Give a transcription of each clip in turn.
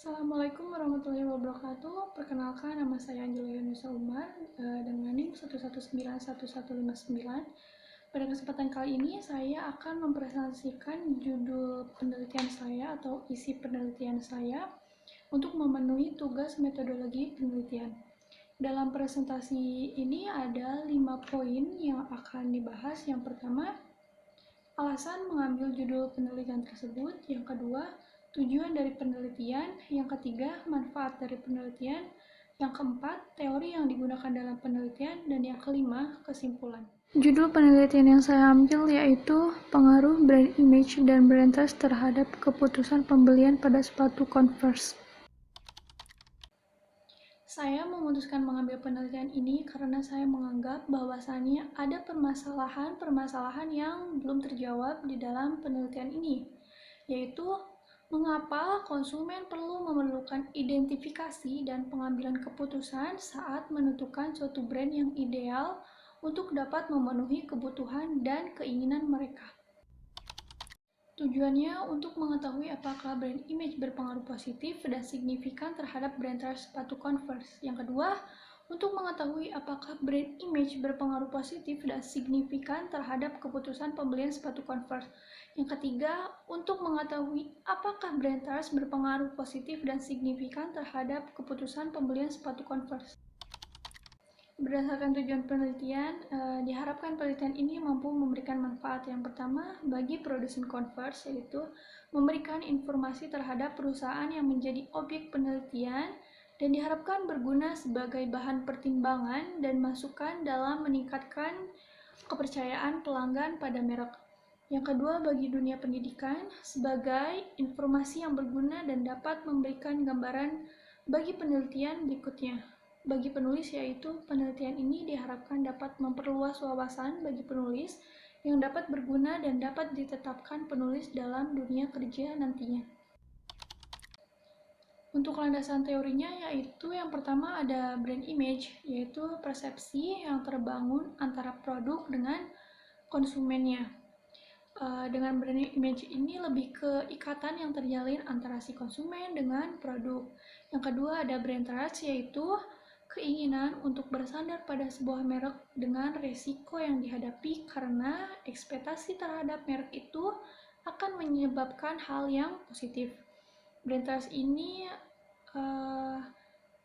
Assalamualaikum warahmatullahi wabarakatuh. Perkenalkan, nama saya Angelia Yunusa Umar dengan NIM 1191159. Pada kesempatan kali ini, saya akan mempresentasikan judul penelitian saya atau isi penelitian saya untuk memenuhi tugas metodologi penelitian. Dalam presentasi ini ada 5 poin yang akan dibahas. Yang pertama, alasan mengambil judul penelitian tersebut. Yang kedua, tujuan dari penelitian. Yang ketiga, manfaat dari penelitian. Yang keempat, teori yang digunakan dalam penelitian. Dan yang kelima, kesimpulan. Judul penelitian yang saya ambil yaitu pengaruh brand image dan brand trust terhadap keputusan pembelian pada sepatu Converse. Saya memutuskan mengambil penelitian ini karena saya menganggap bahwasannya ada permasalahan yang belum terjawab di dalam penelitian ini, yaitu mengapa konsumen perlu memerlukan identifikasi dan pengambilan keputusan saat menentukan suatu brand yang ideal untuk dapat memenuhi kebutuhan dan keinginan mereka. Tujuannya untuk mengetahui apakah brand image berpengaruh positif dan signifikan terhadap brand trust sepatu Converse. Yang kedua, untuk mengetahui apakah brand image berpengaruh positif dan signifikan terhadap keputusan pembelian sepatu Converse. Yang ketiga, untuk mengetahui apakah brand trust berpengaruh positif dan signifikan terhadap keputusan pembelian sepatu Converse. Berdasarkan tujuan penelitian, diharapkan penelitian ini mampu memberikan manfaat. Yang pertama, bagi produsen Converse, yaitu memberikan informasi terhadap perusahaan yang menjadi objek penelitian dan diharapkan berguna sebagai bahan pertimbangan dan masukan dalam meningkatkan kepercayaan pelanggan pada merek. Yang kedua, bagi dunia pendidikan, sebagai informasi yang berguna dan dapat memberikan gambaran bagi penelitian berikutnya. Bagi penulis, yaitu penelitian ini diharapkan dapat memperluas wawasan bagi penulis yang dapat berguna dan dapat ditetapkan penulis dalam dunia kerja nantinya. Untuk landasan teorinya, yaitu yang pertama ada brand image, yaitu persepsi yang terbangun antara produk dengan konsumennya. Dengan brand image ini lebih ke ikatan yang terjalin antara si konsumen dengan produk. Yang kedua ada brand trust, yaitu keinginan untuk bersandar pada sebuah merek dengan resiko yang dihadapi karena ekspektasi terhadap merek itu akan menyebabkan hal yang positif. Brand trust ini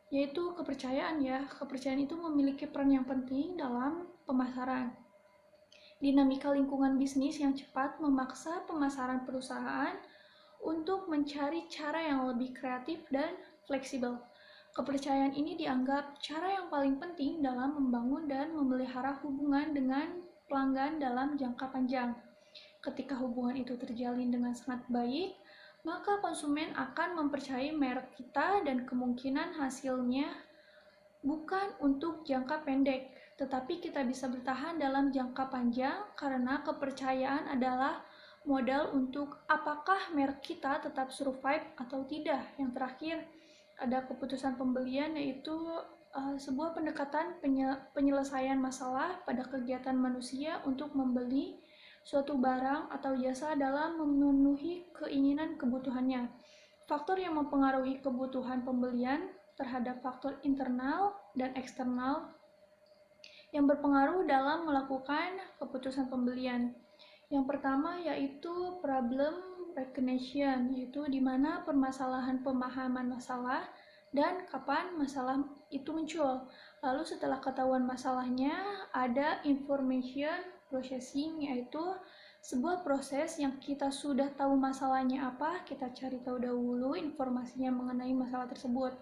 yaitu kepercayaan ya. Kepercayaan itu memiliki peran yang penting dalam pemasaran. Dinamika lingkungan bisnis yang cepat memaksa pemasaran perusahaan untuk mencari cara yang lebih kreatif dan fleksibel. Kepercayaan ini dianggap cara yang paling penting dalam membangun dan memelihara hubungan dengan pelanggan dalam jangka panjang. Ketika hubungan itu terjalin dengan sangat baik, maka konsumen akan mempercayai merek kita dan kemungkinan hasilnya bukan untuk jangka pendek, tetapi kita bisa bertahan dalam jangka panjang karena kepercayaan adalah modal untuk apakah merek kita tetap survive atau tidak. Yang terakhir, ada keputusan pembelian, yaitu sebuah pendekatan penyelesaian masalah pada kegiatan manusia untuk membeli suatu barang atau jasa dalam memenuhi keinginan kebutuhannya. Faktor yang mempengaruhi kebutuhan pembelian terhadap faktor internal dan eksternal yang berpengaruh dalam melakukan keputusan pembelian. Yang pertama yaitu problem recognition, yaitu di mana permasalahan pemahaman masalah dan kapan masalah itu muncul. Lalu setelah ketahuan masalahnya, ada information processing, yaitu sebuah proses yang kita sudah tahu masalahnya apa, kita cari tahu dahulu informasinya mengenai masalah tersebut.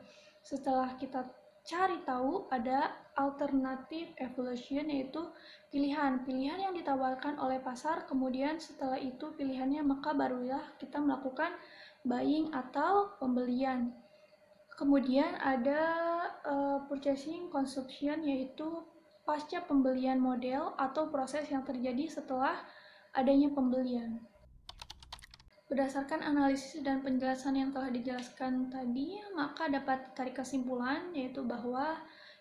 Setelah kita cari tahu, ada alternative evaluation, yaitu pilihan yang ditawarkan oleh pasar, kemudian setelah itu pilihannya maka barulah kita melakukan buying atau pembelian. Kemudian ada purchasing consumption, yaitu pasca pembelian model atau proses yang terjadi setelah adanya pembelian. Berdasarkan analisis dan penjelasan yang telah dijelaskan tadi, maka dapat ditarik kesimpulan, yaitu bahwa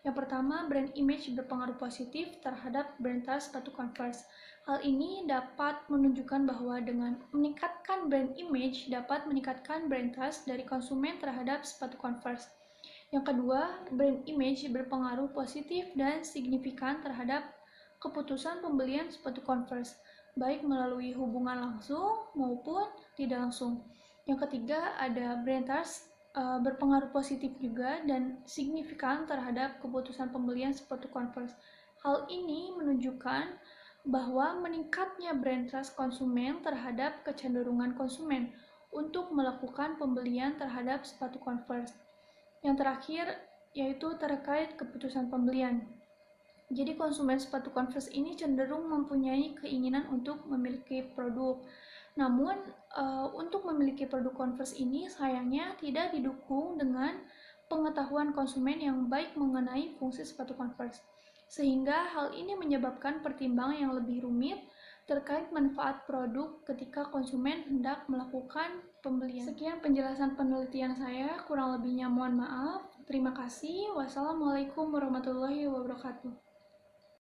yang pertama, brand image berpengaruh positif terhadap brand trust sepatu Converse. Hal ini dapat menunjukkan bahwa dengan meningkatkan brand image dapat meningkatkan brand trust dari konsumen terhadap sepatu Converse. Yang kedua, brand image berpengaruh positif dan signifikan terhadap keputusan pembelian sepatu Converse, baik melalui hubungan langsung maupun tidak langsung. Yang ketiga, ada brand trust berpengaruh positif juga dan signifikan terhadap keputusan pembelian sepatu Converse. Hal ini menunjukkan bahwa meningkatnya brand trust konsumen terhadap kecenderungan konsumen untuk melakukan pembelian terhadap sepatu Converse. Yang terakhir yaitu terkait keputusan pembelian. Jadi konsumen sepatu Converse ini cenderung mempunyai keinginan untuk memiliki produk. Namun untuk memiliki produk Converse ini sayangnya tidak didukung dengan pengetahuan konsumen yang baik mengenai fungsi sepatu Converse. Sehingga hal ini menyebabkan pertimbangan yang lebih rumit terkait manfaat produk ketika konsumen hendak melakukan pembelian. Sekian penjelasan penelitian saya, kurang lebihnya mohon maaf. Terima kasih. Wassalamualaikum warahmatullahi wabarakatuh.